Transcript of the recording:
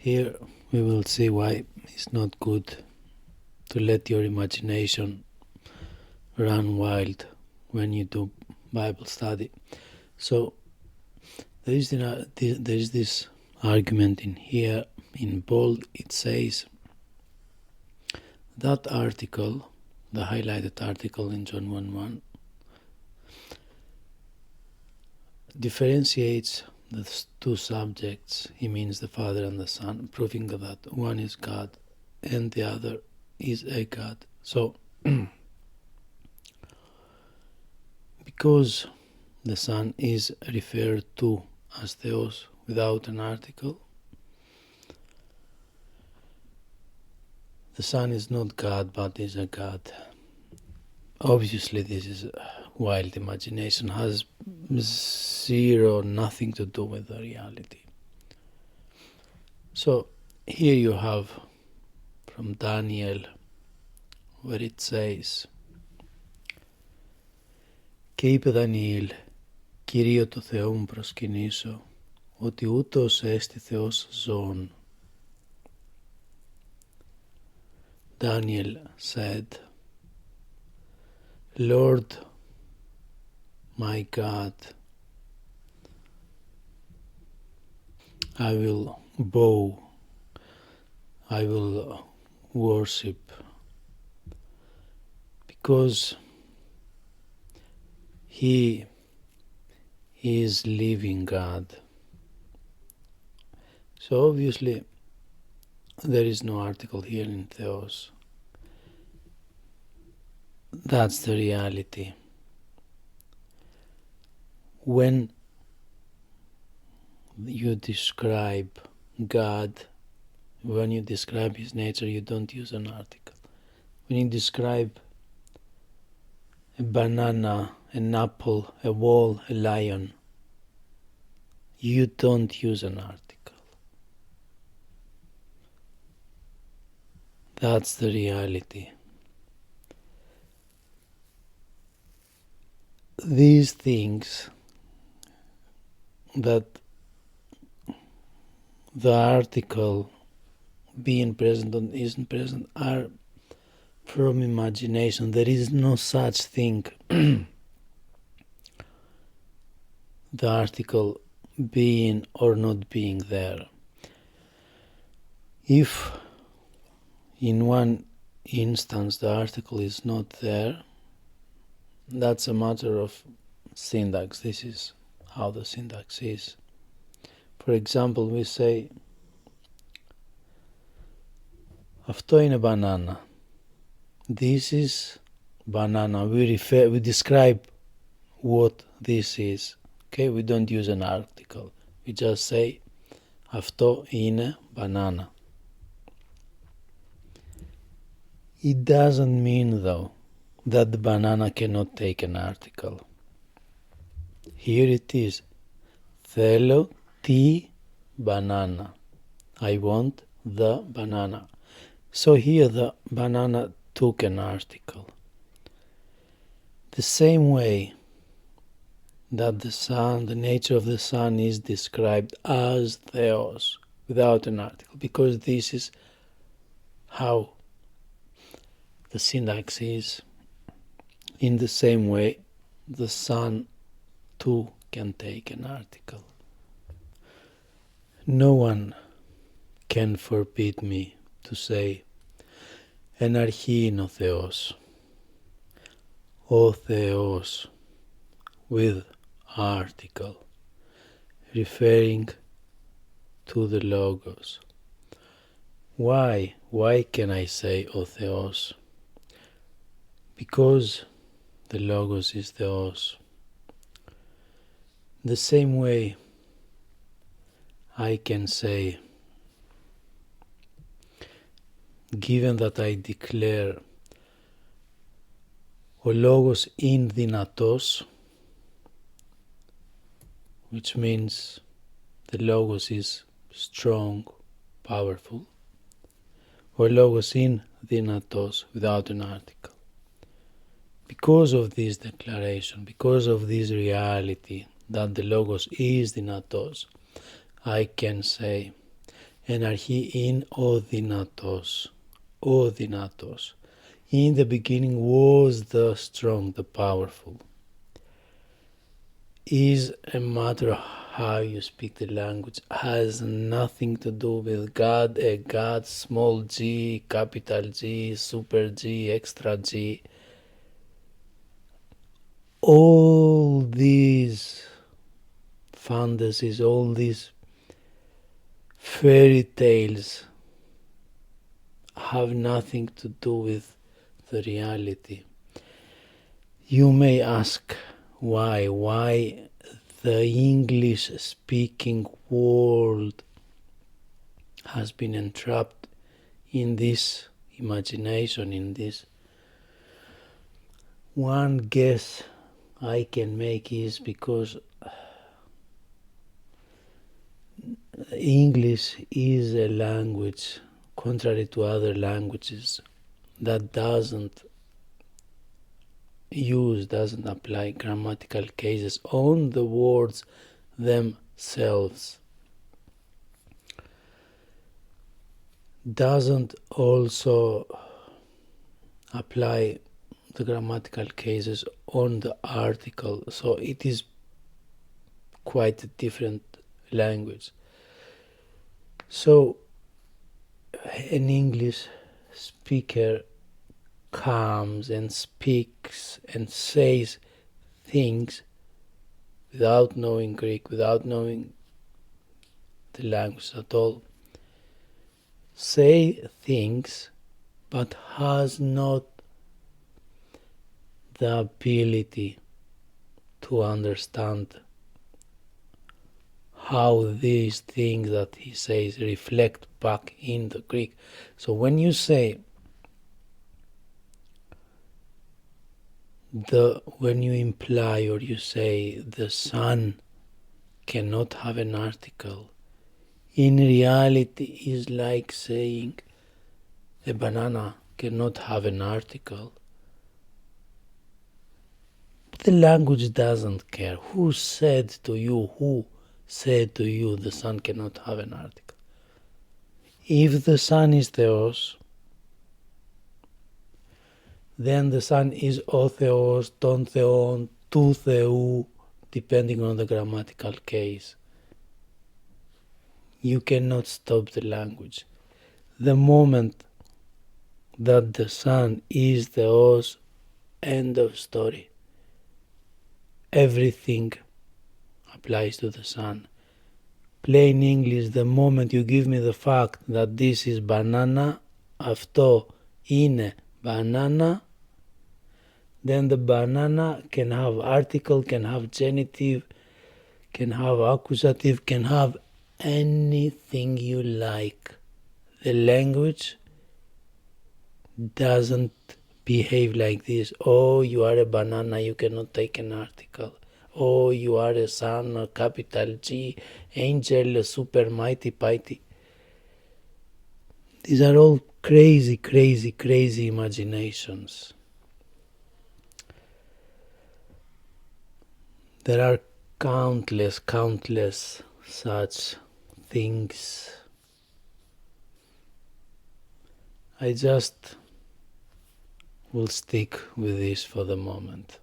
Here we will see why it's not good to let your imagination run wild when you do Bible study. So there is this argument in here, in bold. It says that article, the highlighted article in John 1:1, differentiates the two subjects. He means the Father and the Son, proving that one is God and the other is a God. So, because the Son is referred to as Theos without an article, the Son is not God but is a God. Obviously this is wild imagination, has nothing to do with the reality. So here you have from Daniel, where it says, «Και είπε Δανιήλ, Κυρίω το Θεό μου προσκυνήσω, ότι ούτως έστι Θεός ζώων». Daniel said, Lord, my God, I will bow, I will worship, because He is living God. So obviously there is no article here in Theos. That's the reality. When you describe God, when you describe His nature, you don't use an article. When you describe a banana, an apple, a wall, a lion, you don't use an article. That's the reality. These things that the article being present or isn't present are from imagination. There is no such thing. The article being or not being there. If in one instance the article is not there, that's a matter of syntax. This is how the syntax is. For example, we say, αυτό είναι banana. This is banana. We describe what this is. Okay, we don't use an article. We just say, αυτό είναι banana. It doesn't mean, though, that the banana cannot take an article. Here it is. Θέλω τη banana. I want the banana. So here the banana took an article. The same way that the Son, the nature of the Son is described as Theos without an article, because this is how the syntax is. In the same way, the Son too can take an article. No one can forbid me to say, εν αρχή είναι ο Θεός, ο Θεός, with article, referring to the Logos. Why? Why can I say ο Θεός? Because the Logos is Theos. The same way I can say, given that I declare ο Λόγος είναι δυνατός, which means the Logos is strong, powerful, ο Λόγος είναι δυνατός, without an article. Because of this declaration, because of this reality that the Logos is δυνατός, I can say, and αρχή in o δυνατός. O δυνατός. In the beginning was the strong, the powerful. Is a matter of how you speak the language, has nothing to do with God, a God, small g, capital G, super G, extra G. All these fantasies, all these fairy tales have nothing to do with the reality. You may ask why the English speaking world has been entrapped in this imagination, in this. One guess I can make is because English is a language, contrary to other languages, that doesn't apply grammatical cases on the words themselves. Doesn't also apply the grammatical cases on the article, so it is quite a different language. So an English speaker comes and speaks and says things without knowing Greek, without knowing the language at all, say things but has not the ability to understand how these things that he says reflect back in the Greek. So when you say when you imply or you say the sun cannot have an article, in reality is like saying a banana cannot have an article. The language doesn't care. Who said to you the sun cannot have an article? If the sun is Theos, then the sun is ο Θεός, τον Θεόν, του Θεού, depending on the grammatical case. You cannot stop the language. The moment that the sun is Theos, end of story. Everything applies to the sun. Plain English, the moment you give me the fact that this is banana, αυτό είναι banana, then the banana can have article, can have genitive, can have accusative, can have anything you like. The language doesn't behave like this. Oh, you are a banana, you cannot take an article. Oh, you are a sun, a capital G, angel, a super mighty piety. These are all crazy, crazy, crazy imaginations. There are countless such things. I just will stick with this for the moment.